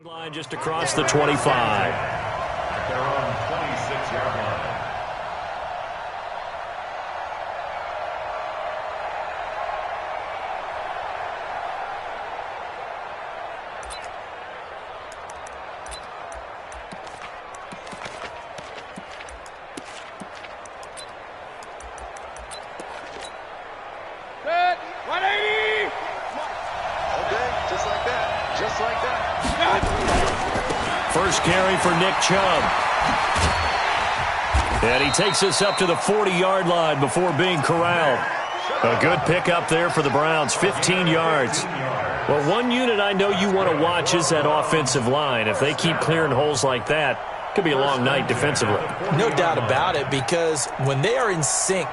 Line just across the 25. At their own 26-yard line. Set, 180! Okay, just like that. Just like that. First carry for Nick Chubb. And he takes us up to the 40-yard line before being corralled. A good pickup there for the Browns, 15 yards. Well, one unit I know you want to watch is that offensive line. If they keep clearing holes like that, it could be a long night defensively. No doubt about it, because when they are in sync,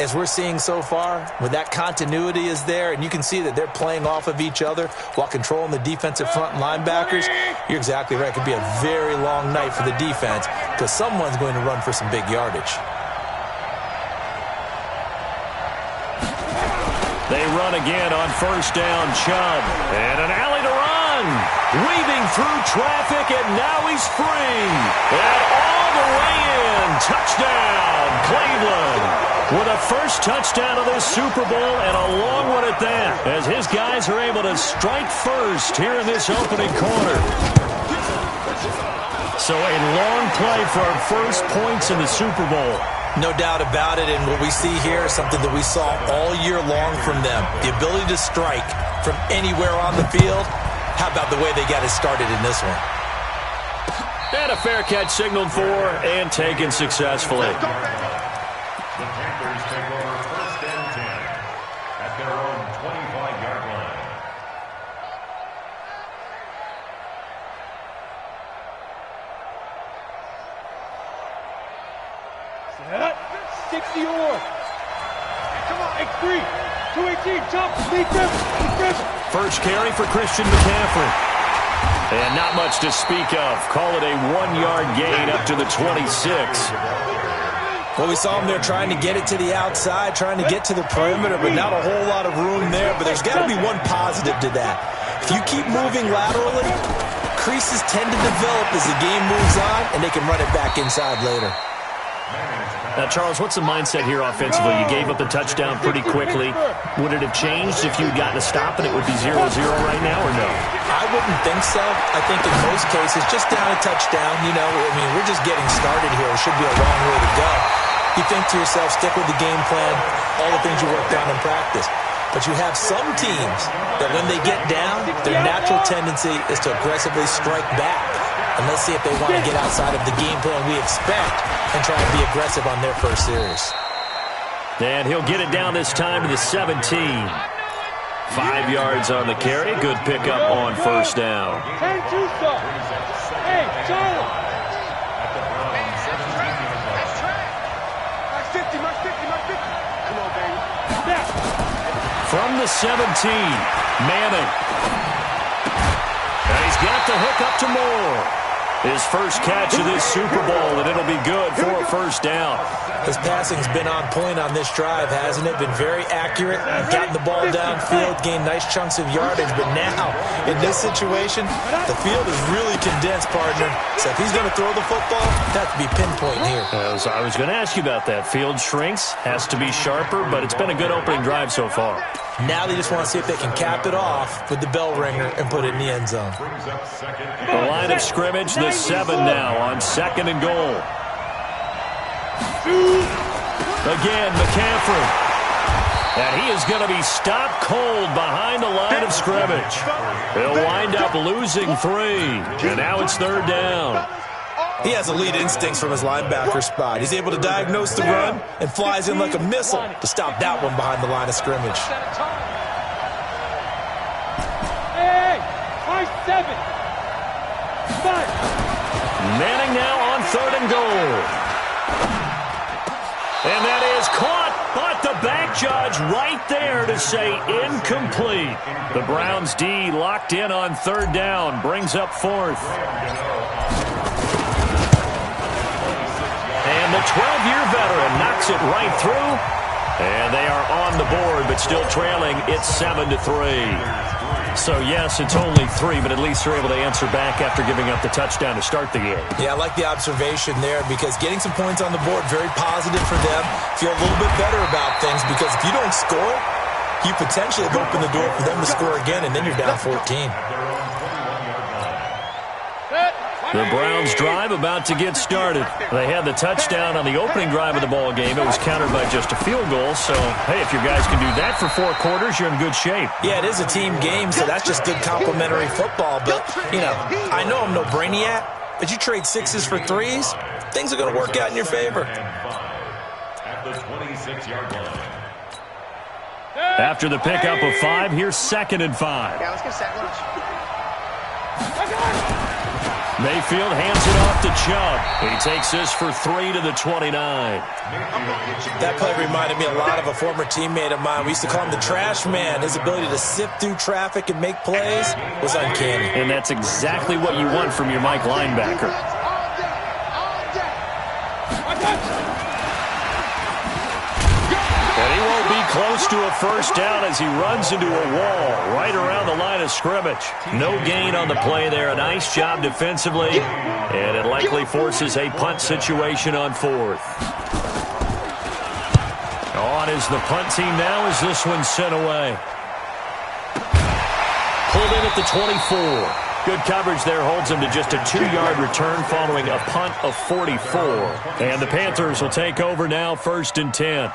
as we're seeing so far, when that continuity is there, and you can see that they're playing off of each other while controlling the defensive front linebackers, you're exactly right. It could be a very long night for the defense because someone's going to run for some big yardage. They run again on first down, Chubb. And an alley to run. Weaving through traffic, and now he's free. And all the way in. Touchdown, Cleveland. With a first touchdown of this Super Bowl, and a long one at that, as his guys are able to strike first here in this opening quarter. So a long play for our first points in the Super Bowl. No doubt about it, and what we see here is something that we saw all year long from them. The ability to strike from anywhere on the field. How about the way they got it started in this one? And a fair catch signaled for and taken successfully. The Panthers take over first and 10 at their own 25-yard line. Set, 60 or. Come on, X3, 218, jump, lead them, First carry for Christian McCaffrey. And not much to speak of. Call it a 1-yard gain up to the 26. Well, we saw them there trying to get it to the outside, trying to get to the perimeter, but not a whole lot of room there. But there's got to be one positive to that. If you keep moving laterally, creases tend to develop as the game moves on, and they can run it back inside later. Now, Charles, what's the mindset here offensively? You gave up the touchdown pretty quickly. Would it have changed if you had gotten a stop and it would be 0-0 right now, or no? I wouldn't think so. I think in most cases, just down a touchdown, we're just getting started here. It should be a long way to go. You think to yourself, stick with the game plan, all the things you worked on in practice. But you have some teams that when they get down, their natural tendency is to aggressively strike back. And let's see if they want to get outside of the game plan we expect and try and be aggressive on their first series. And he'll get it down this time to the 17. 5 yards on the carry. Good pickup on first down. 10-2 stuff. Hey, Charlie. Come on, baby. From the 17, Manning. And he's got the hook up to Moore. His first catch of this Super Bowl, and it'll be good for a first down. His passing's been on point on this drive, hasn't it? Been very accurate, gotten the ball downfield, gained nice chunks of yardage. But now, in this situation, the field is really condensed, partner. So if he's going to throw the football, that has to be pinpoint here. I was going to ask you about that. Field shrinks, has to be sharper, but it's been a good opening drive so far. Now they just want to see if they can cap it off with the bell ringer and put it in the end zone. The line of scrimmage, the 7 now on second and goal. Again, McCaffrey. And he is going to be stopped cold behind the line of scrimmage. He'll wind up losing 3. And now it's third down. He has elite instincts from his linebacker spot. He's able to diagnose the run and flies in like a missile to stop that one behind the line of scrimmage. Hey, 7. 5. Manning now on third and goal. And that is caught, but the back judge right there to say incomplete. The Browns D locked in on third down, brings up fourth. And the 12-year veteran knocks it right through. And they are on the board, but still trailing. It's 7-3. So, yes, it's only 3, but at least they're able to answer back after giving up the touchdown to start the game. Yeah, I like the observation there because getting some points on the board, very positive for them. Feel a little bit better about things because if you don't score, you potentially have opened the door for them to score again, and then you're down 14. The Browns drive about to get started. They had the touchdown on the opening drive of the ball game. It was countered by just a field goal. So, hey, if your guys can do that for 4 quarters, you're in good shape. Yeah, it is a team game, so that's just good complimentary football. But, you know, I know I'm no brainiac, but you trade 6s for 3s, things are going to work out in your favor. At the 26-yard line. After the pickup of 5, here's 2nd and 5. Yeah, let's get sack lunch. Mayfield hands it off to Chubb. He takes this for 3 to the 29. That play reminded me a lot of a former teammate of mine. We used to call him the trash man. His ability to sift through traffic and make plays was uncanny. And that's exactly what you want from your Mike linebacker. And he won't be close to a first down as he runs into a wall right around the line of scrimmage. No gain on the play there. A nice job defensively. And it likely forces a punt situation on 4th. On is the punt team now as this one's sent away. Pulled in at the 24. Good coverage there holds him to just a 2-yard return following a punt of 44. And the Panthers will take over now, 1st and 10.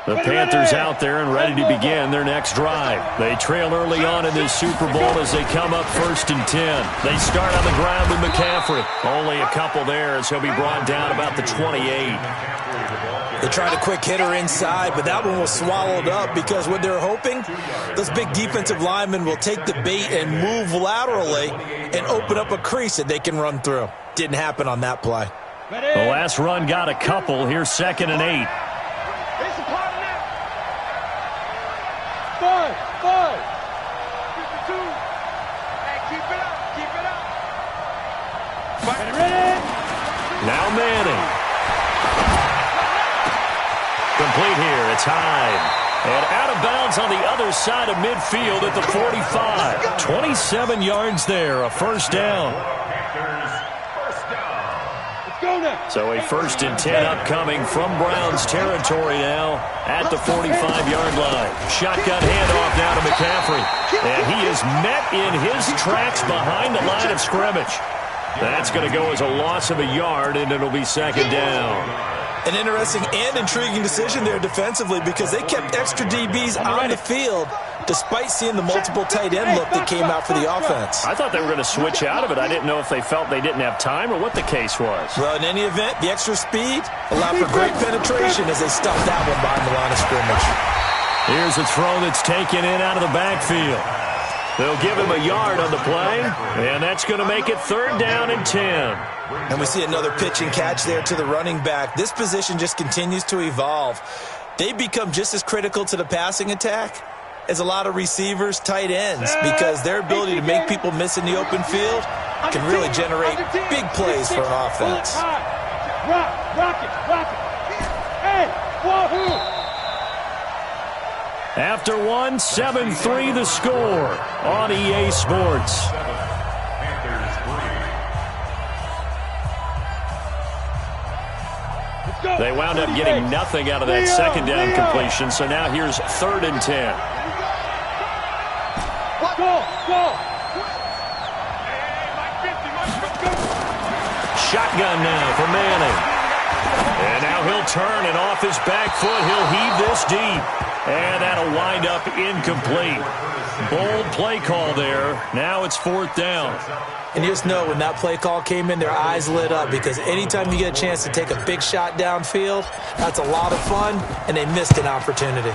The Panthers out there and ready to begin their next drive. They trail early on in this Super Bowl as they come up 1st and 10. They start on the ground with McCaffrey. Only a couple there as he'll be brought down about the 28. They tried a quick hitter inside, but that one was swallowed up because what they're hoping, those big defensive linemen will take the bait and move laterally and open up a crease that they can run through. Didn't happen on that play. The last run got a couple. Here's 2nd and 8. 5. Hey, keep it up. Ready? Now Manning. Complete here. It's Hyde. And out of bounds on the other side of midfield at the 45. 27 yards there. A first down. So a 1st and 10 upcoming from Browns territory now at the 45-yard line. Shotgun handoff now to McCaffrey. And he is met in his tracks behind the line of scrimmage. That's going to go as a loss of a yard, and it'll be 2nd down. An interesting and intriguing decision there defensively because they kept extra DBs on the field despite seeing the multiple tight end look that came out for the offense. I thought they were going to switch out of it. I didn't know if they felt they didn't have time or what the case was. Well, in any event, the extra speed allowed for great penetration as they stuffed that one behind the line of scrimmage. Here's a throw that's taken in out of the backfield. They'll give him a yard on the play, and that's going to make it 3rd down and 10. And we see another pitch and catch there to the running back. This position just continues to evolve. They become just as critical to the passing attack as a lot of receivers, tight ends, because their ability to make people miss in the open field can really generate big plays for an offense. Rock it. Hey, wahoo! After 7-3 the score on EA Sports. They wound up getting nothing out of that 2nd down completion, so now here's 3rd and 10. Go! Shotgun now for Manning. And now he'll turn, and off his back foot, he'll heave this deep. And that'll wind up incomplete. Bold play call there. Now it's 4th down. And you just know when that play call came in, their eyes lit up because anytime you get a chance to take a big shot downfield, that's a lot of fun, and they missed an opportunity.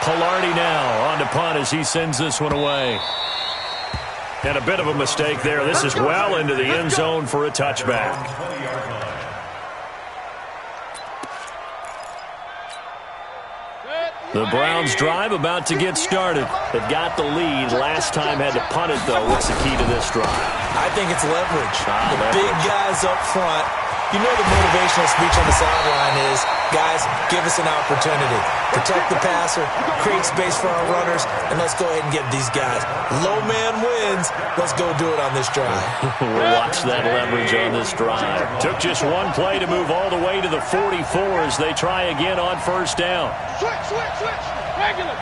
Palardy now on to punt as he sends this one away. And a bit of a mistake there. This is well into the end zone for a touchback. The Browns drive about to get started. They've got the lead. Last time had to punt it, though. What's the key to this drive? I think it's leverage. The leverage. big guys up front. You know the motivational speech on the sideline is, guys, give us an opportunity. Protect the passer, create space for our runners, and let's go ahead and get these guys. Low man wins. Let's go do it on this drive. We'll watch that leverage on this drive. Took just one play to move all the way to the 44 as they try again on first down. Switch. Regular.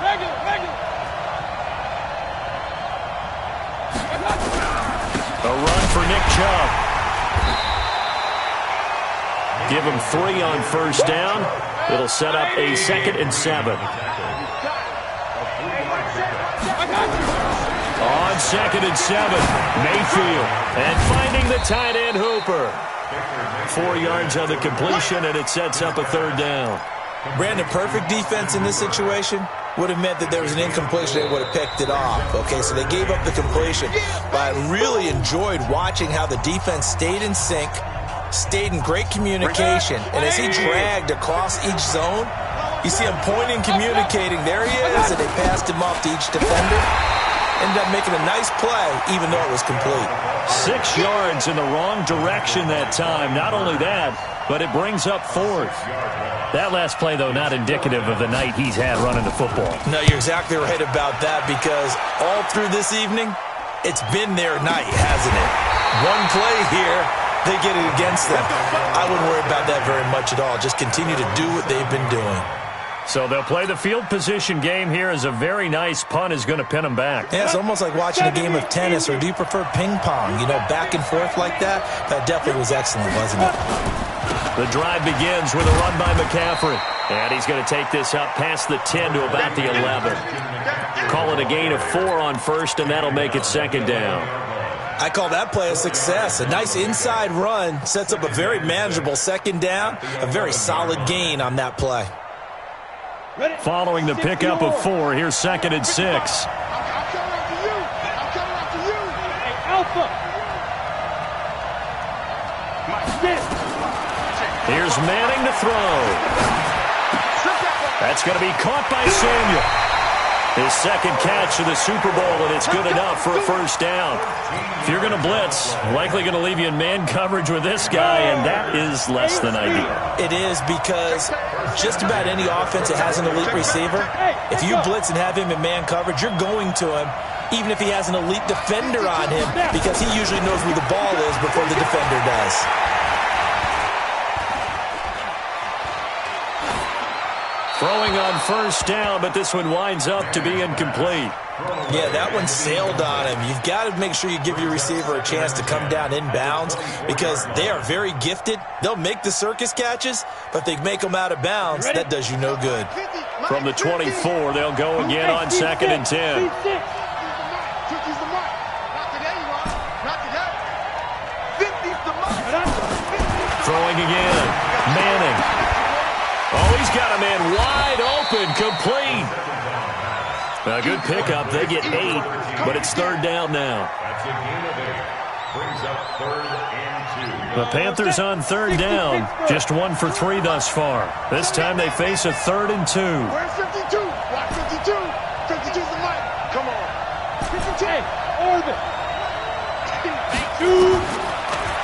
A run for Nick Chubb. Give him 3 on first down. It'll set up a 2nd and 7. On 2nd and 7, Mayfield. And finding the tight end Hooper. 4 yards on the completion, and it sets up a 3rd down. Brandon, perfect defense in this situation would have meant that there was an incompletion. They would have picked it off. Okay, so they gave up the completion. But I really enjoyed watching how the defense stayed in sync, stayed in great communication, and as he dragged across each zone, you see him pointing, communicating. There he is, and they passed him off to each defender. Ended up making a nice play, even though it was complete. 6 yards in the wrong direction that time. Not only that, but it brings up 4th. That last play, though, not indicative of the night he's had running the football. No, you're exactly right about that, because all through this evening, it's been their night, hasn't it? One play here, they get it against them. I wouldn't worry about that very much at all. Just continue to do what they've been doing. So they'll play the field position game here as a very nice punt is going to pin them back. Yeah, it's almost like watching a game of tennis, or do you prefer ping pong? You know, back and forth like that? That definitely was excellent, wasn't it? The drive begins with a run by McCaffrey. And he's going to take this up past the 10 to about the 11. Call it a gain of 4 on first, and that'll make it 2nd down. I call that play a success. A nice inside run sets up a very manageable 2nd down. A very solid gain on that play. Following the pickup of 4, here's 2nd and 6. I'm coming after you. Hey, Alpha. Here's Manning to throw. That's going to be caught by Samuel. His 2nd catch of the Super Bowl, and it's good enough for a first down. If you're going to blitz, likely going to leave you in man coverage with this guy, and that is less than ideal. It is, because just about any offense that has an elite receiver, if you blitz and have him in man coverage, you're going to him, even if he has an elite defender on him, because he usually knows where the ball is before the defender does. Throwing on first down, but this one winds up to be incomplete. Yeah, that one sailed on him. You've got to make sure you give your receiver a chance to come down inbounds, because they are very gifted. They'll make the circus catches, but they make them out of bounds. That does you no good. From the 24, they'll go again on 2nd and 10. Throwing again. Manning. Oh, he's got a man wide open, complete. A good pickup. They get 8, but it's 3rd down now. That's a gain of 8. Brings up 3rd and 2. The Panthers on 3rd down. Just 1 for 3 thus far. This time they face a 3rd and 2. Where's 52? Watch 52. 52's the mic. Come on. 52. Orbit. 52.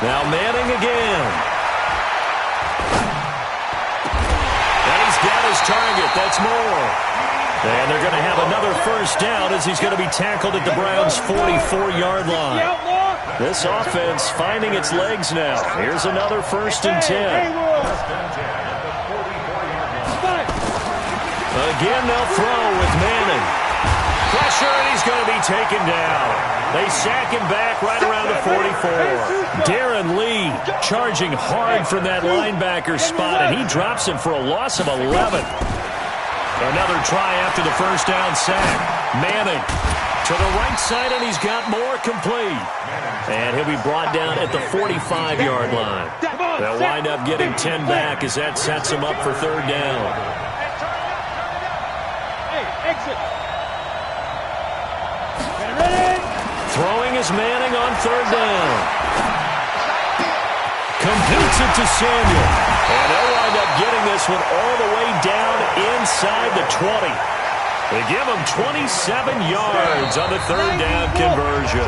Now Manning again. Got his target. That's more. And they're going to have another first down as he's going to be tackled at the Browns' 44-yard line. This offense finding its legs now. Here's another 1st and 10. Again, they'll throw with Manning. Pressure, and he's going to be taken down. They sack him back right around the 44. Darren Lee charging hard from that linebacker spot, and he drops him for a loss of 11. Another try after the first down sack. Manning to the right side, and he's got more, complete. And he'll be brought down at the 45-yard line. They'll wind up getting 10 back as that sets him up for 3rd down. Hey, exit. Throwing is Manning on 3rd down. Completes it to Samuel. And they'll wind up getting this one all the way down in inside the 20. They give him 27 yards on the third down conversion.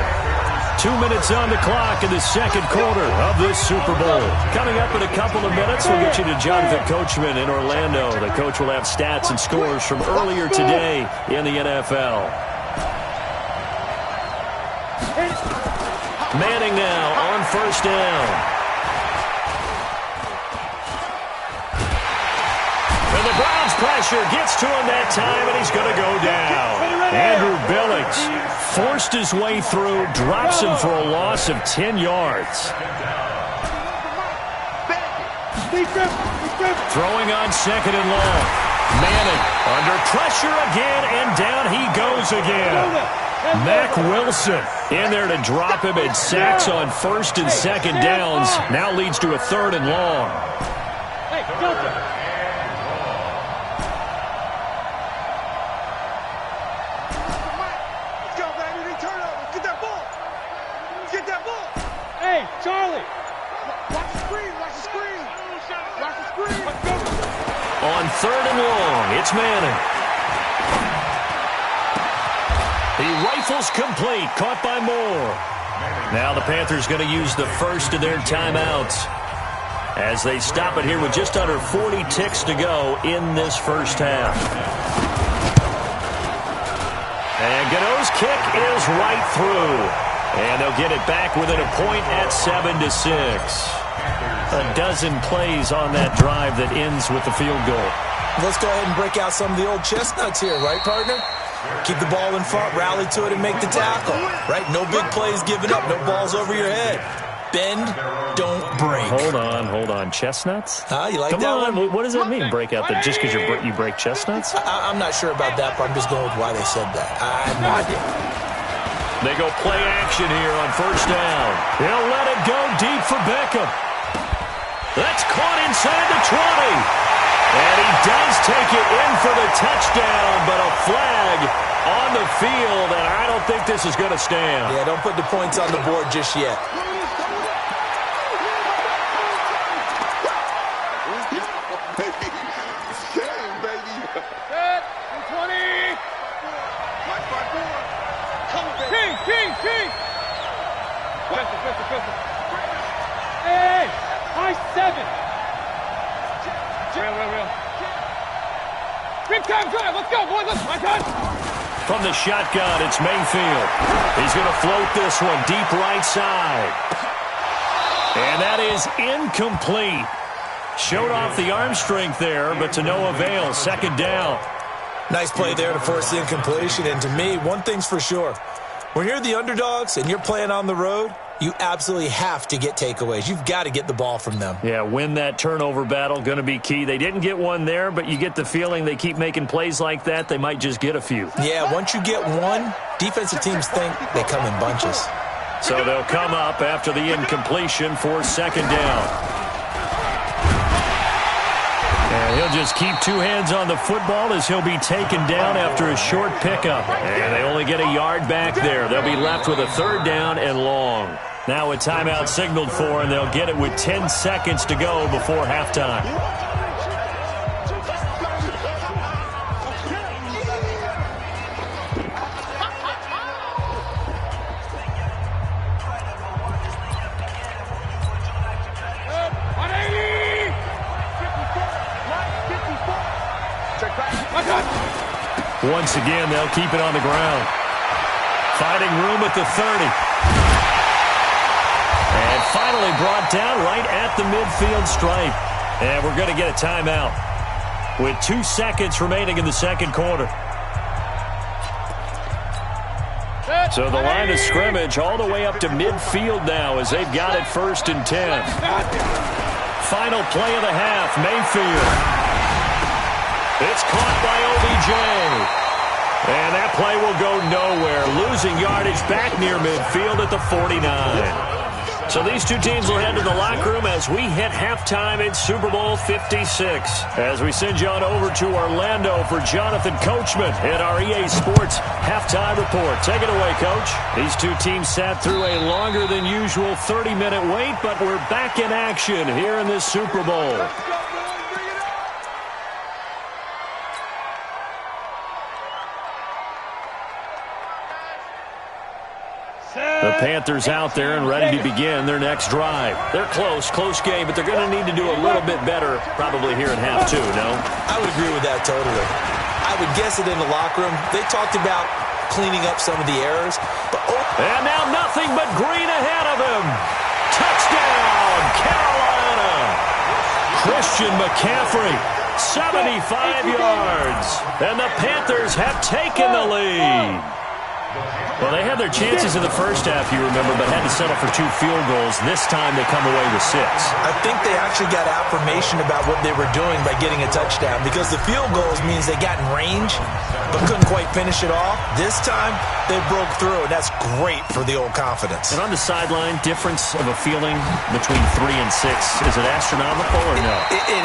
2 minutes on the clock in the second quarter of this Super Bowl. Coming up in a couple of minutes, we'll get you to Jonathan Coachman in Orlando. The coach will have stats and scores from earlier today in the NFL. Manning now on first down. And the Browns pressure gets to him that time, and he's going to go down. Andrew Billings forced his way through, drops him for a loss of 10 yards. Throwing on second and long. Manning under pressure again, and down he goes again. Mack Wilson in there to drop him, and sacks on first and second downs. Now leads to a third and long. Hey, Delta. Let's go, baby. Turnover. Get that ball. Get that ball. Hey, Charlie. Watch the screen. Watch the screen. Watch the screen. Let's go. On third and long, it's Manning. He rifles complete, caught by Moore. Now the Panthers going to use the first of their timeouts as they stop it here with just under 40 ticks to go in this first half. And Gano's kick is right through. And they'll get it back within a point at 7-6. A dozen plays on that drive that ends with the field goal. Let's go ahead and break out some of the old chestnuts here, right, partner? Keep the ball in front, rally to it, and make the tackle, right? No big plays given up, no balls over your head. Bend, don't break. Hold on. Chestnuts? You like Come that on. one? What does that mean, break out that just because you break chestnuts? I'm not sure about that, but I'm just going with why they said that. I have no idea. They go play action here on first down. He'll let it go deep for Beckham. That's caught inside the 20. And he does take it in for the touchdown, but a flag on the field, and I don't think this is going to stand. Yeah, don't put the points on the board just yet. Hey, high 7. Real. Big time drive. Let's go, boys. My God. From the shotgun, it's Mayfield. He's going to float this one deep right side. And that is incomplete. Showed off the arm strength there, but to no avail. Second down. Nice play there to force the incompletion. And to me, one thing's for sure. When you're the underdogs and you're playing on the road, you absolutely have to get takeaways. You've got to get the ball from them. Yeah, win that turnover battle, going to be key. They didn't get one there, but you get the feeling they keep making plays like that, they might just get a few. Yeah, once you get one, defensive teams think they come in bunches. So they'll come up after the incompletion for second down. And he'll just keep two hands on the football as he'll be taken down after a short pickup. And they only get a yard back there. They'll be left with a third down and long. Now a timeout signaled for, and they'll get it with 10 seconds to go before halftime. Once again, they'll keep it on the ground. Finding room at the 30. And finally brought down right at the midfield stripe. And we're going to get a timeout with 2 seconds remaining in the second quarter. So the line of scrimmage all the way up to midfield now as they've got it 1st and 10. Final play of the half, Mayfield. It's caught by OBJ. And that play will go nowhere. Losing yardage back near midfield at the 49. So these two teams will head to the locker room as we hit halftime in Super Bowl 56. As we send you on over to Orlando for Jonathan Coachman in our EA Sports halftime report. Take it away, Coach. These two teams sat through a longer than usual 30-minute wait, but we're back in action here in this Super Bowl. Panthers out there and ready to begin their next drive. They're close game, but they're going to need to do a little bit better probably here in half two, no? I would agree with that totally. I would guess it in the locker room. They talked about cleaning up some of the errors. But and now nothing but green ahead of him. Touchdown, Carolina. Christian McCaffrey, 75 yards. And the Panthers have taken the lead. Well, they had their chances in the first half, you remember, but had to settle for 2 field goals. This time they come away with 6. I think they actually got affirmation about what they were doing by getting a touchdown, because the field goals means they got in range but couldn't quite finish it off. This time they broke through, and that's great for the old confidence. And on the sideline, difference of a feeling between 3 and 6, is it astronomical or no?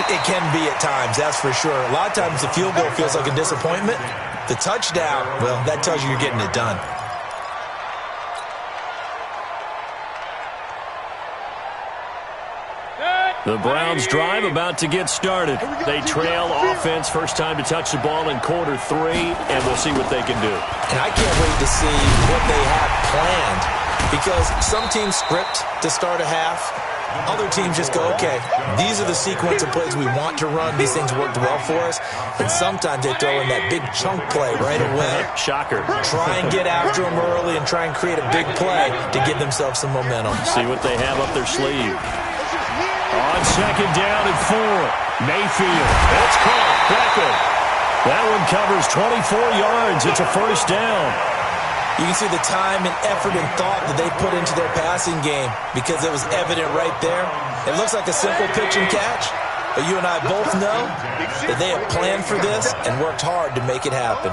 It can be at times, that's for sure. A lot of times the field goal feels like a disappointment. The touchdown, well, that tells you you're getting it done. The Browns drive about to get started. They trail offense, first time to touch the ball in quarter 3, and we'll see what they can do. And I can't wait to see what they have planned, because some teams script to start a half. Other teams just go, okay, these are the sequence of plays we want to run. These things worked well for us. And sometimes they throw in that big chunk play right away. Shocker. Try and get after them early and try and create a big play to give themselves some momentum. See what they have up their sleeve. On second down and 4. Mayfield. That's caught. Beckham. That one covers 24 yards. It's a first down. You can see the time and effort and thought that they put into their passing game, because it was evident right there. It looks like a simple pitch and catch, but you and I both know that they have planned for this and worked hard to make it happen.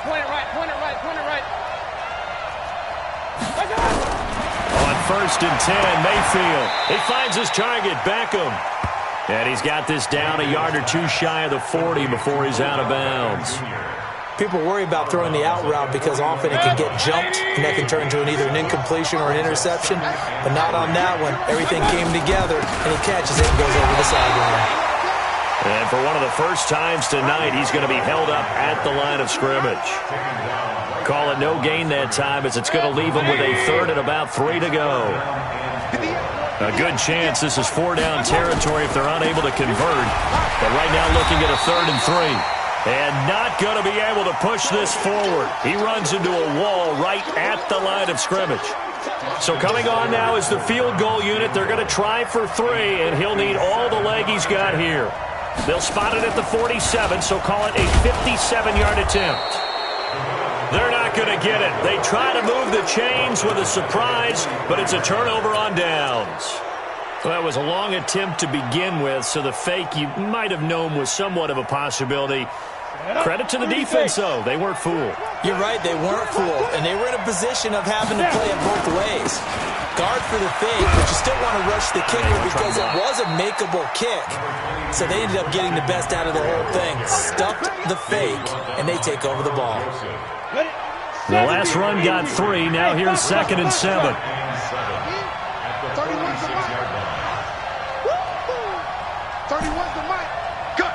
Point it right. On first and 10, Mayfield. He finds his target, Beckham. And he's got this down a yard or 2 shy of the 40 before he's out of bounds. People worry about throwing the out route because often it can get jumped, and that can turn into either an incompletion or an interception. But not on that one. Everything came together, and he catches it and goes over the sideline. And for one of the first times tonight, he's going to be held up at the line of scrimmage. Call it no gain that time, as it's going to leave him with a third and about 3 to go. A good chance this is 4-down territory if they're unable to convert. But right now looking at a 3rd and 3. And not going to be able to push this forward. He runs into a wall right at the line of scrimmage. So coming on now is the field goal unit. They're going to try for 3, and he'll need all the leg he's got here. They'll spot it at the 47, so call it a 57-yard attempt. They're not going to get it. They try to move the chains with a surprise, but it's a turnover on downs. Well, that was a long attempt to begin with, so the fake you might have known was somewhat of a possibility. Credit to the defense, though. They weren't fooled. You're right, they weren't fooled, and they were in a position of having to play it both ways. Guard for the fake, but you still want to rush the kicker because it was a makeable kick. So they ended up getting the best out of the whole thing. Stuffed the fake, and they take over the ball. The last run got 3. Now here's 2nd and 7. 31's the mic. Cut.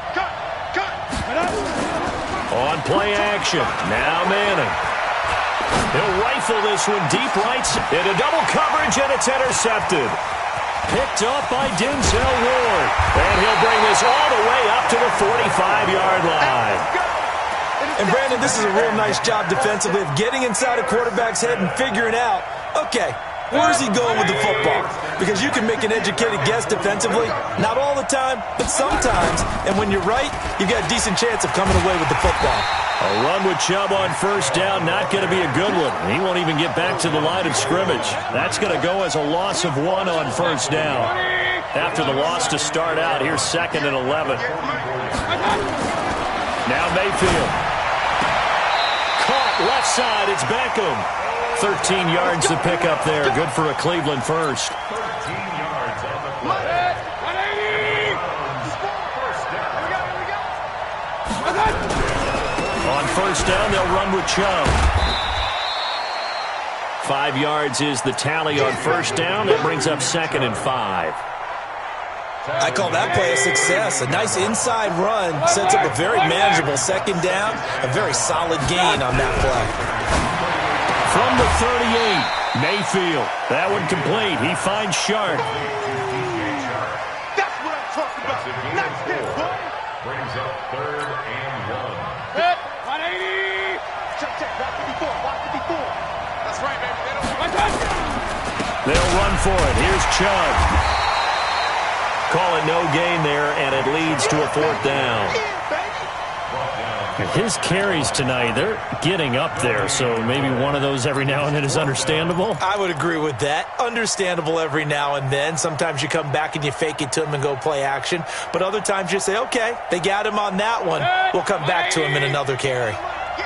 On play action. Now Manning. He'll rifle this one deep right into double coverage, and it's intercepted. Picked up by Denzel Ward. And he'll bring this all the way up to the 45-yard line. And Brandon, this is a real nice job defensively of getting inside a quarterback's head and figuring out, okay, where's he going with the football? Because you can make an educated guess defensively. Not all the time, but sometimes. And when you're right, you've got a decent chance of coming away with the football. A run with Chubb on first down, not going to be a good one. He won't even get back to the line of scrimmage. That's going to go as a loss of 1 on first down. After the loss to start out, here's 2nd and 11. Now Mayfield. Caught left side, it's Beckham. 13 yards to pick up there. Good for a Cleveland first. 13 yards on the play. On first down, they'll run with Chubb. 5 yards is the tally on first down. That brings up 2nd and 5. I call that play a success. A nice inside run sets up a very manageable 2nd down. A very solid gain on that play. From the 38, Mayfield. That one complete. He finds Sharp. That's what I'm talking about. Not this, boy. Brings up 3rd and 1. Hit. 180. Check. Watch it before. That's right, baby. They'll run for it. Here's Chubb. Call it no gain there, and it leads to a 4th down. His carries tonight, they're getting up there, so maybe one of those every now and then is understandable. I would agree with that. Understandable every now and then. Sometimes you come back and you fake it to him and go play action. But other times you say, okay, they got him on that one. We'll come back to him in another carry.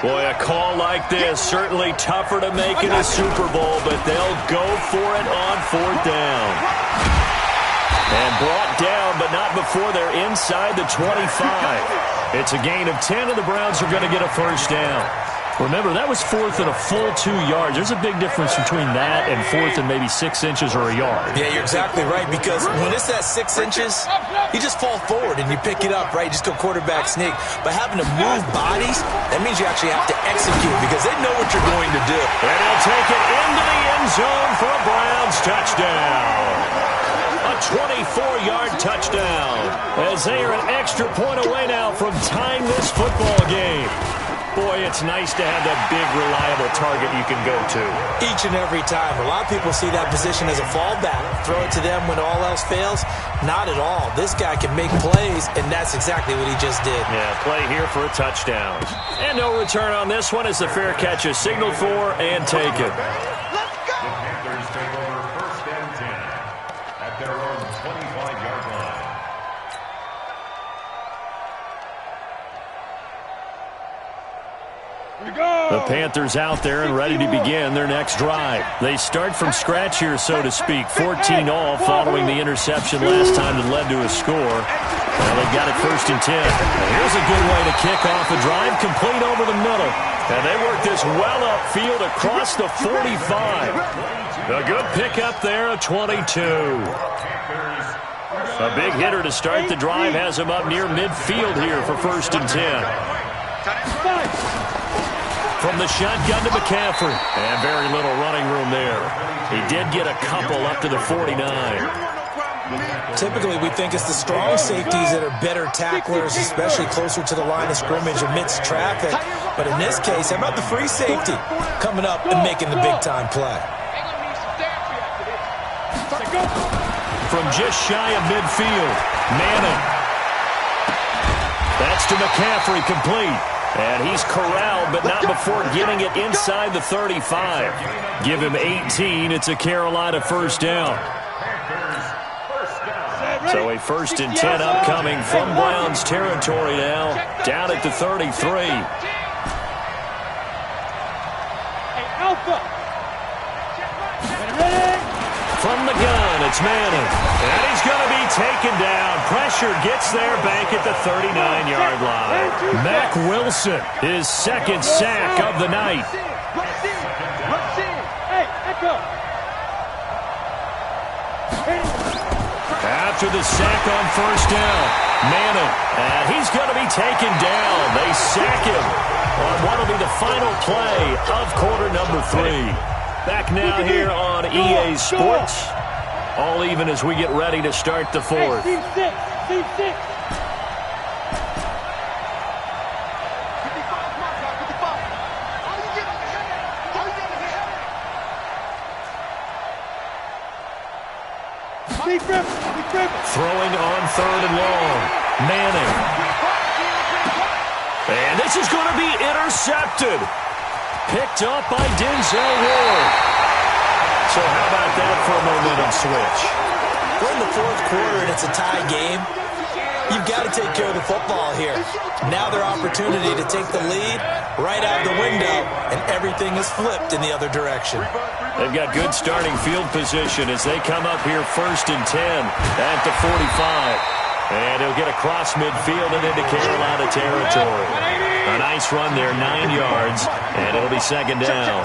Boy, a call like this, certainly tougher to make in a Super Bowl, but they'll go for it on 4th down. And brought down, but not before they're inside the 25. It's a gain of 10, and the Browns are going to get a 1st down. Remember, that was 4th and a full 2 yards. There's a big difference between that and 4th and maybe 6 inches or a yard. Yeah, you're exactly right, because when it's that 6 inches, you just fall forward and you pick it up, right? You just go quarterback sneak. But having to move bodies, that means you actually have to execute because they know what you're going to do. And he'll take it into the end zone for a Browns touchdown. A 24-yard touchdown as they are an extra point away now from tying this football game. Boy, it's nice to have that big, reliable target you can go to. Each and every time. A lot of people see that position as a fallback. Throw it to them when all else fails. Not at all. This guy can make plays, and that's exactly what he just did. Yeah, play here for a touchdown. And no return on this one as the fair catch is signaled for and taken. Let's go. The Panthers take over 1st and 10 at their own 25-yard line. The Panthers out there and ready to begin their next drive. They start from scratch here, so to speak. 14 all following the interception last time that led to a score. Now they've got it 1st and 10. And here's a good way to kick off a drive, complete over the middle. And they work this well upfield across the 45. A good pickup there, a 22. A big hitter to start the drive has him up near midfield here for 1st and 10. From the shotgun to McCaffrey. And very little running room there. He did get a couple up to the 49. Typically, we think it's the strong safeties that are better tacklers, especially closer to the line of scrimmage amidst traffic. But in this case, how about the free safety coming up and making the big-time play? From just shy of midfield, Manning. That's to McCaffrey, complete. And he's corralled, but not before getting it inside the 35. Give him 18. It's a Carolina 1st down. So a 1st and 10 upcoming from Browns territory now. Down at the 33. From the gun, it's Manning. And he's going to be taken down. Pressure gets there back at the 39-yard line. Mack Wilson, his 2nd sack of the night. After the sack on 1st down, Manning. And he's going to be taken down. They sack him on what will be the final play of quarter number 3. Back now here on EA Sports. All even as we get ready to start the 4th. Throwing on 3rd and long. Manning. And this is going to be intercepted. Picked up by Denzel Ward. So how about that for a momentum switch? We're in the 4th quarter and it's a tie game. You've got to take care of the football here. Now their opportunity to take the lead right out the window, and everything is flipped in the other direction. They've got good starting field position as they come up here 1st and 10 at the 45. And he'll get across midfield and into Carolina territory. A nice run there, 9 yards, and it'll be 2nd down.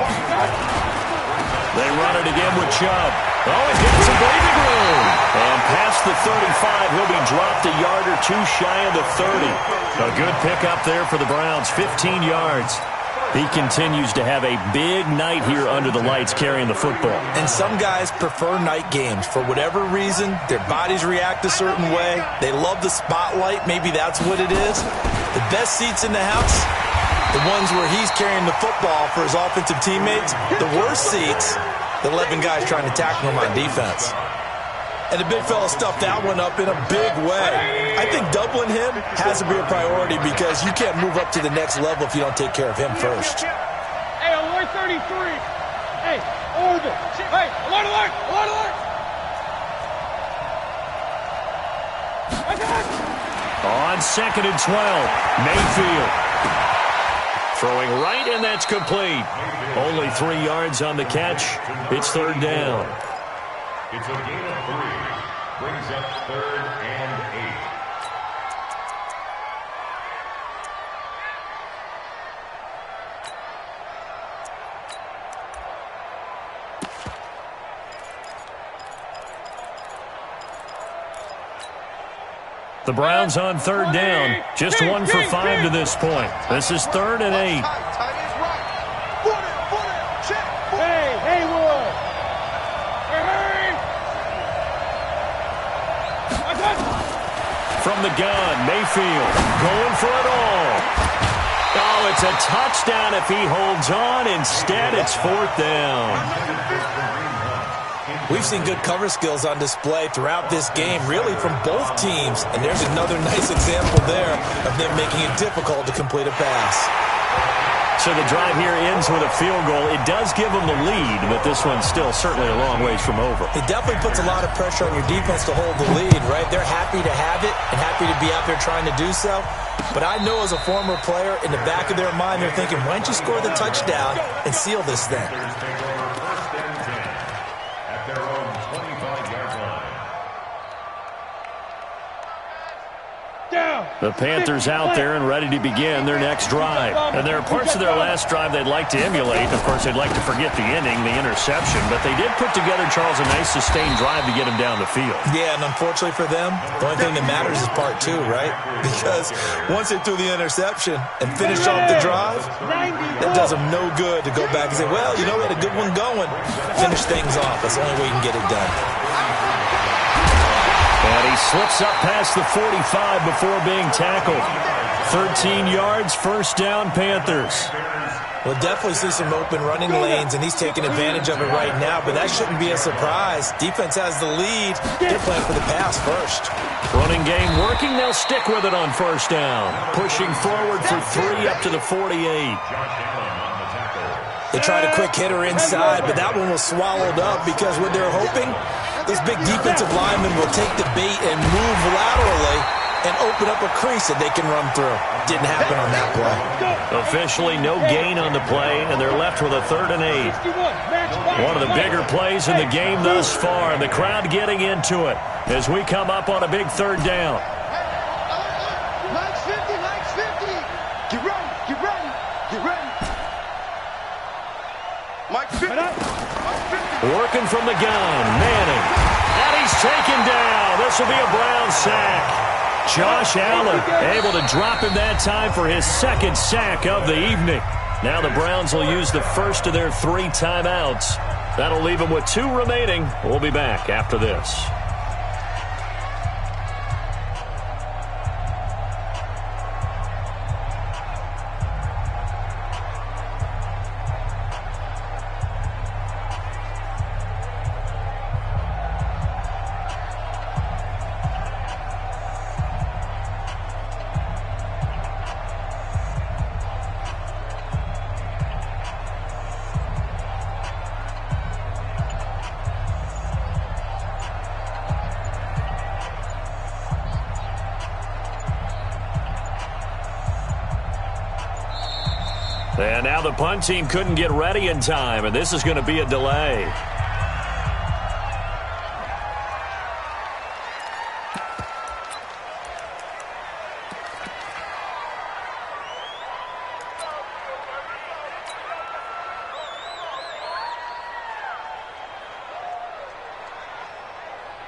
They run it again with Chubb. Oh, he's got some breathing room. And past the 35, he'll be dropped a yard or two shy of the 30. A good pickup there for the Browns, 15 yards. He continues to have a big night here under the lights carrying the football. And some guys prefer night games. For whatever reason, their bodies react a certain way. They love the spotlight. Maybe that's what it is. The best seats in the house, the ones where he's carrying the football for his offensive teammates. The worst seats, the 11 guys trying to tackle him on defense. And the big fella stuffed that one up in a big way. I think doubling him has to be a priority because you can't move up to the next level if you don't take care of him first. Hey, alert 33. Hey, orbit. Hey, alert, alert, alert, alert. On 2nd and 12, Mayfield. Throwing right, and that's complete. Only 3 yards on the catch. It's 3rd down. It's a gain of 3. Brings up 3rd and 8. The Browns on 3rd down. Just 1 for 5 to this point. This is 3rd and 8. Hey, Haywood. Hey. From the gun, Mayfield going for it all. Oh, it's a touchdown if he holds on. Instead, it's 4th down. We've seen good cover skills on display throughout this game, really from both teams. And there's another nice example there of them making it difficult to complete a pass. So the drive here ends with a field goal. It does give them the lead, but this one's still certainly a long ways from over. It definitely puts a lot of pressure on your defense to hold the lead, right? They're happy to have it and happy to be out there trying to do so. But I know as a former player, in the back of their mind, they're thinking, why don't you score the touchdown and seal this thing? The Panthers out there and ready to begin their next drive. And there are parts of their last drive they'd like to emulate. Of course, they'd like to forget the ending, the interception. But they did put together, Charles, a nice sustained drive to get him down the field. Yeah, and unfortunately for them, the only thing that matters is part 2, right? Because once they threw the interception and finished off the drive, that does them no good to go back and say, well, you know, we had a good one going. Finish things off. That's the only way you can get it done. And he slips up past the 45 before being tackled. 13 yards, 1st down, Panthers. We'll definitely see some open running lanes, and he's taking advantage of it right now, but that shouldn't be a surprise. Defense has the lead. They're playing for the pass first. Running game working. They'll stick with it on 1st down. Pushing forward for 3 up to the 48. They tried a quick hitter inside, but that one was swallowed up because what they're hoping, this big defensive lineman will take the bait and move laterally and open up a crease that they can run through. Didn't happen on that play. Officially no gain on the play, and they're left with a 3rd and 8. One of the bigger plays in the game thus far, and the crowd getting into it as we come up on a big 3rd down. Mike's 50, Mike's 50. Get ready, get ready, get ready. Mike's 50. Working from the gun, Manning. And he's taken down. This will be a Brown sack. Josh Allen able to drop him that time for his 2nd sack of the evening. Now the Browns will use the first of their 3 timeouts. That'll leave them with 2 remaining. We'll be back after this. And now the punt team couldn't get ready in time, and this is going to be a delay.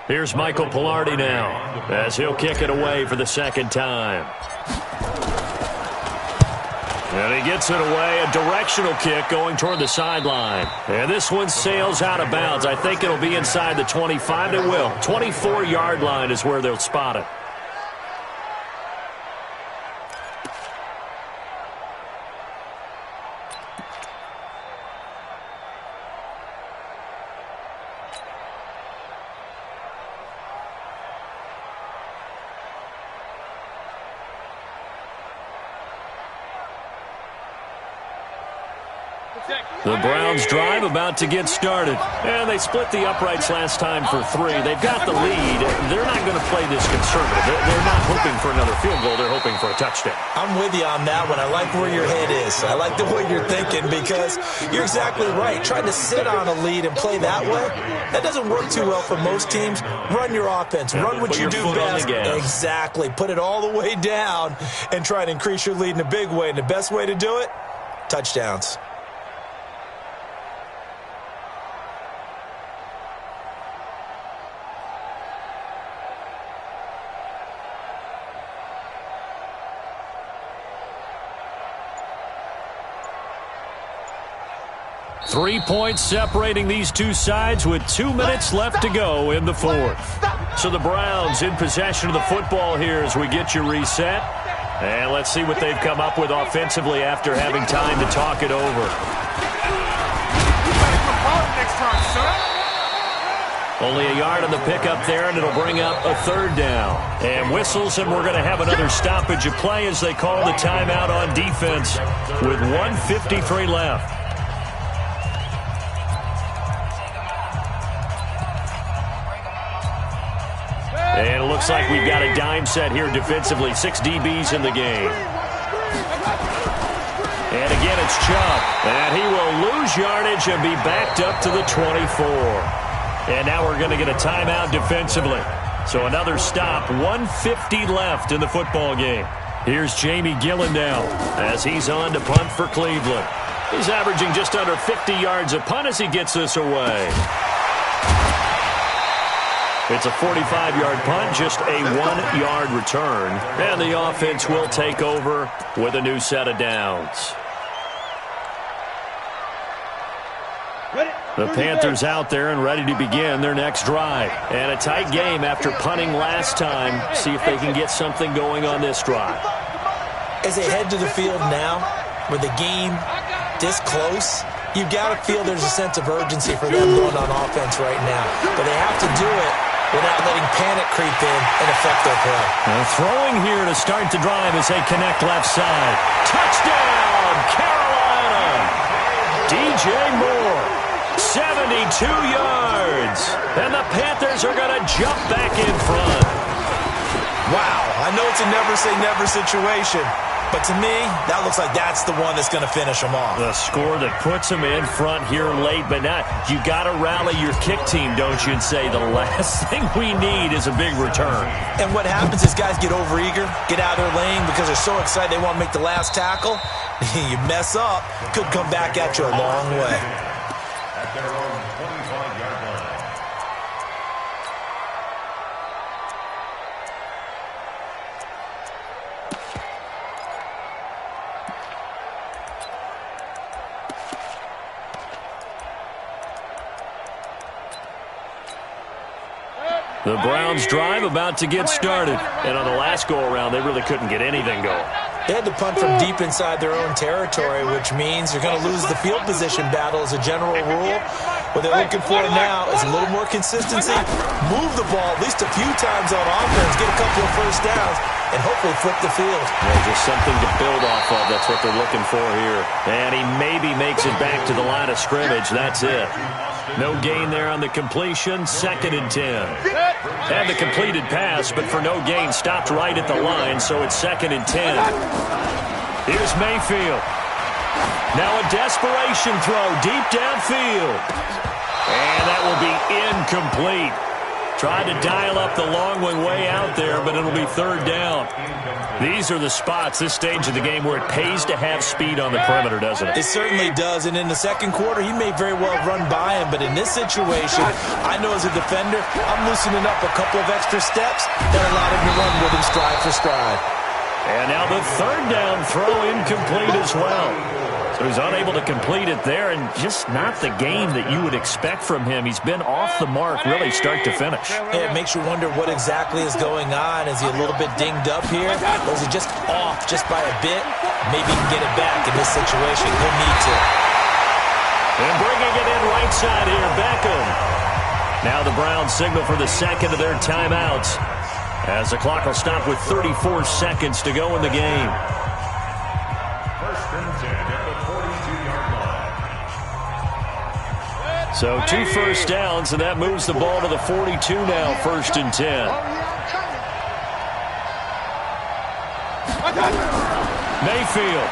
Here's Michael Palardy now as he'll kick it away for the 2nd time. And he gets it away, a directional kick going toward the sideline. And this one sails out of bounds. I think it'll be inside the 25. It will. 24-yard line is where they'll spot it. The Browns drive about to get started. And they split the uprights last time for 3. They've got the lead. They're not going to play this conservative. They're not hoping for another field goal. They're hoping for a touchdown. I'm with you on that one. I like where your head is. I like the way you're thinking because you're exactly right. Trying to sit on a lead and play that way, that doesn't work too well for most teams. Run your offense. Run what you do best. Exactly. Put it all the way down and try to increase your lead in a big way. And the best way to do it, touchdowns. Three points separating these two sides with 2 minutes left to go in the fourth. So the Browns in possession of the football here as we get you reset. And let's see what they've come up with offensively after having time to talk it over. Only a yard on the pickup there, and it'll bring up a third down. And whistles, and we're going to have another stoppage of play as they call the timeout on defense with 1:53 left. And it looks like we've got a dime set here defensively. 6 DBs in the game. And again, it's Chubb. And he will lose yardage and be backed up to the 24. And now we're going to get a timeout defensively. So another stop. 1:50 left in the football game. Here's Jamie Gillendow as he's on to punt for Cleveland. He's averaging just under 50 yards a punt as he gets this away. It's a 45-yard punt, just a 1-yard return. And the offense will take over with a new set of downs. The Panthers out there and ready to begin their next drive. And a tight game after punting last time. See if they can get something going on this drive. As they head to the field now, with the game this close, you've got to feel there's a sense of urgency for them going on offense right now. But they have to do it without letting panic creep in and affect their play. And throwing here to start the drive as they connect left side. Touchdown, Carolina! DJ Moore, 72 yards. And the Panthers are going to jump back in front. Wow, I know it's a never-say-never situation. But to me, that looks like that's the one that's going to finish them off. The score that puts them in front here late, but now you got to rally your kick team, don't you, and say the last thing we need is a big return. And what happens is guys get overeager, get out of their lane because they're so excited they want to make the last tackle. You mess up, could come back at you a long way. At their own 25-yard line. The Browns drive about to get started. And on the last go-around, they really couldn't get anything going. They had to punt from deep inside their own territory, which means they're going to lose the field position battle as a general rule. What they're looking for now is a little more consistency, move the ball at least a few times on offense, get a couple of first downs, and hopefully flip the field. Yeah, just something to build off of. That's what they're looking for here. And he maybe makes it back to the line of scrimmage. That's it. No gain there on the completion. 2nd and 10. Had the completed pass, but for no gain, stopped right at the line, so it's 2nd and 10. Here's Mayfield. Now a desperation throw deep downfield. And that will be incomplete. Tried to dial up the long one way out there, but it'll be 3rd down. These are the spots, this stage of the game, where it pays to have speed on the perimeter, doesn't it? It certainly does, and in the second quarter, he may very well run by him, but in this situation, I know as a defender, I'm loosening up a couple of extra steps that allowed him to run with him stride for stride. And now the third down throw incomplete as well. So he's unable to complete it there, and just not the game that you would expect from him. He's been off the mark really start to finish. Yeah, it makes you wonder what exactly is going on. Is he a little bit dinged up here? Or is he just off just by a bit? Maybe he can get it back in this situation. He'll need to. And bringing it in right side here, Beckham. Now the Browns signal for the second of their timeouts, as the clock will stop with 34 seconds to go in the game. First and 10 at the 42-yard line. So 2 first downs, and that moves the ball to the 42 now, first and 10. Mayfield.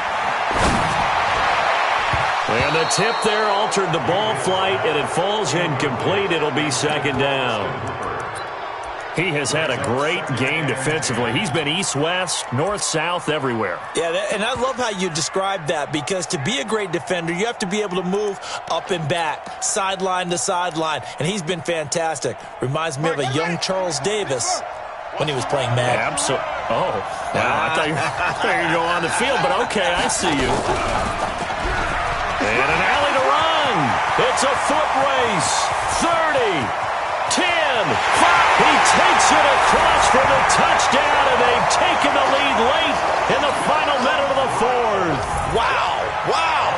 And the tip there altered the ball flight, and it falls incomplete. It'll be second down. He has had a great game defensively. He's been east-west, north-south, everywhere. Yeah, and I love how you described that, because to be a great defender, you have to be able to move up and back, sideline to sideline, and he's been fantastic. Reminds me of a young Charles Davis when he was playing Madden. Absolutely. Oh, wow. I thought you were going to go on the field, but okay, I see you. And an alley to run. It's a foot race. 30. 10, 5, he takes it across for the touchdown, and they've taken the lead late in the final minute of the fourth. Wow, wow.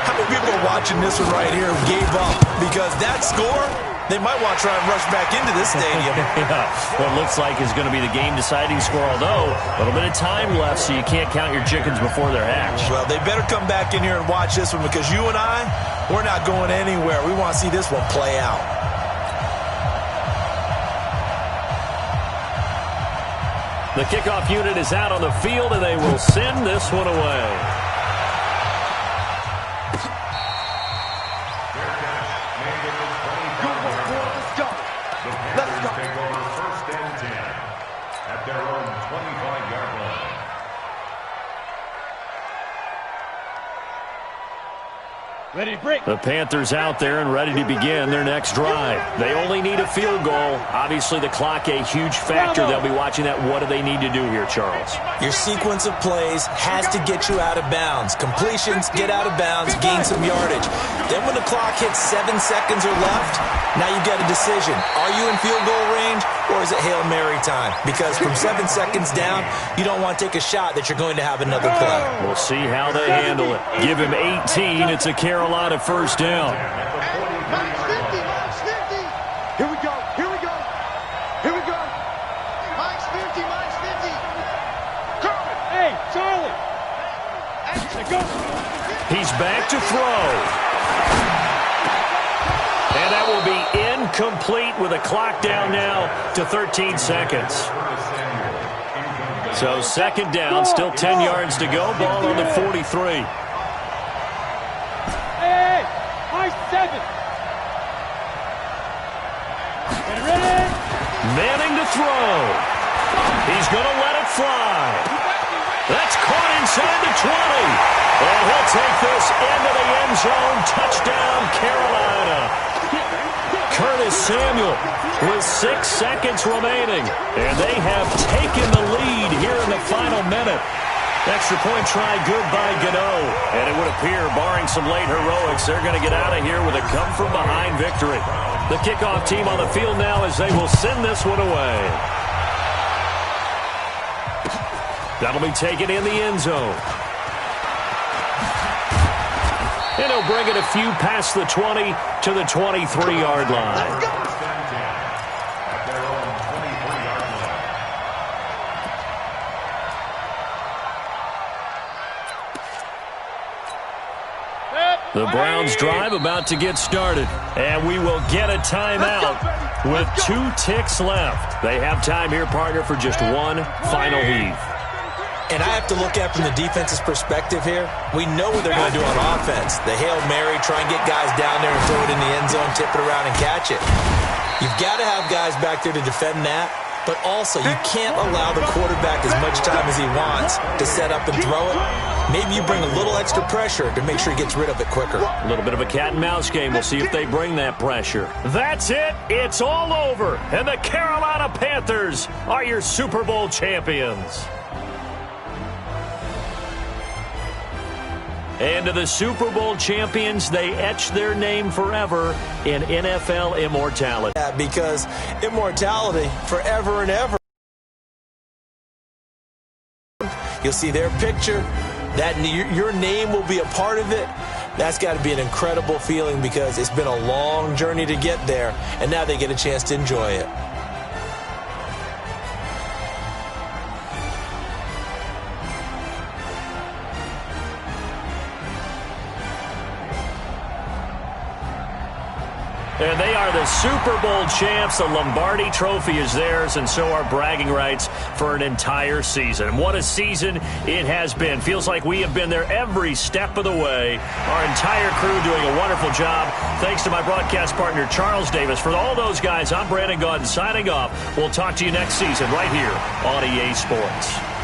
How many people are watching this one right here who gave up? Because that score, they might want to try and rush back into this stadium. Yeah, what looks like is going to be the game-deciding score, although a little bit of time left, so you can't count your chickens before they're hatched. Well, they better come back in here and watch this one, because you and I, we're not going anywhere. We want to see this one play out. The kickoff unit is out on the field, and they will send this one away. Let's go. Take over first and 10 at their own 25-yard line. Ready to break. The Panthers out there and ready to begin their next drive. They only need a field goal. Obviously, the clock a huge factor. They'll be watching that. What do they need to do here, Charles? Your sequence of plays has to get you out of bounds. Completions, get out of bounds, gain some yardage. Then when the clock hits 7 seconds or left, now you've got a decision. Are you in field goal range, or is it Hail Mary time? Because from 7 seconds down, you don't want to take a shot that you're going to have another play. We'll see how they handle it. Give him 18. It's a Carolina first down. Minus 50. Here we go. Here we go. Here we go. Minus 50. Minus 50. Carmen. Hey, Charlie. Go. He's back to throw. And that will be incomplete with a clock down now to 13 seconds. So second down, still 10 yards to go. Ball on the 43. Hey, high 7. Get ready. Manning to throw. He's going to let it fly. That's caught inside the 20. And he'll take this into the end zone. Touchdown, Carolina. Curtis Samuel with 6 seconds remaining. And they have taken the lead here in the final minute. Extra point try good by Gano. And it would appear, barring some late heroics, they're going to get out of here with a come-from-behind victory. The kickoff team on the field now as they will send this one away. That'll be taken in the end zone. And he'll bring it a few past the 20 to the 23-yard line. At their own 23-yard line. The Browns drive about to get started. And we will get a timeout with 2 ticks left. They have time here, partner, for just one final heave. And I have to look at from the defense's perspective here. We know what they're going to do on offense. The Hail Mary, try and get guys down there and throw it in the end zone, tip it around and catch it. You've got to have guys back there to defend that. But also, you can't allow the quarterback as much time as he wants to set up and throw it. Maybe you bring a little extra pressure to make sure he gets rid of it quicker. A little bit of a cat and mouse game. We'll see if they bring that pressure. That's it. It's all over. And the Carolina Panthers are your Super Bowl champions. And to the Super Bowl champions, they etch their name forever in NFL immortality. Yeah, because immortality, forever and ever. You'll see their picture. That your name will be a part of it. That's got to be an incredible feeling because it's been a long journey to get there, and now they get a chance to enjoy it. And they are the Super Bowl champs. The Lombardi Trophy is theirs, and so are bragging rights for an entire season. What a season it has been. Feels like we have been there every step of the way. Our entire crew doing a wonderful job. Thanks to my broadcast partner, Charles Davis. For all those guys, I'm Brandon Gaudin signing off. We'll talk to you next season right here on EA Sports.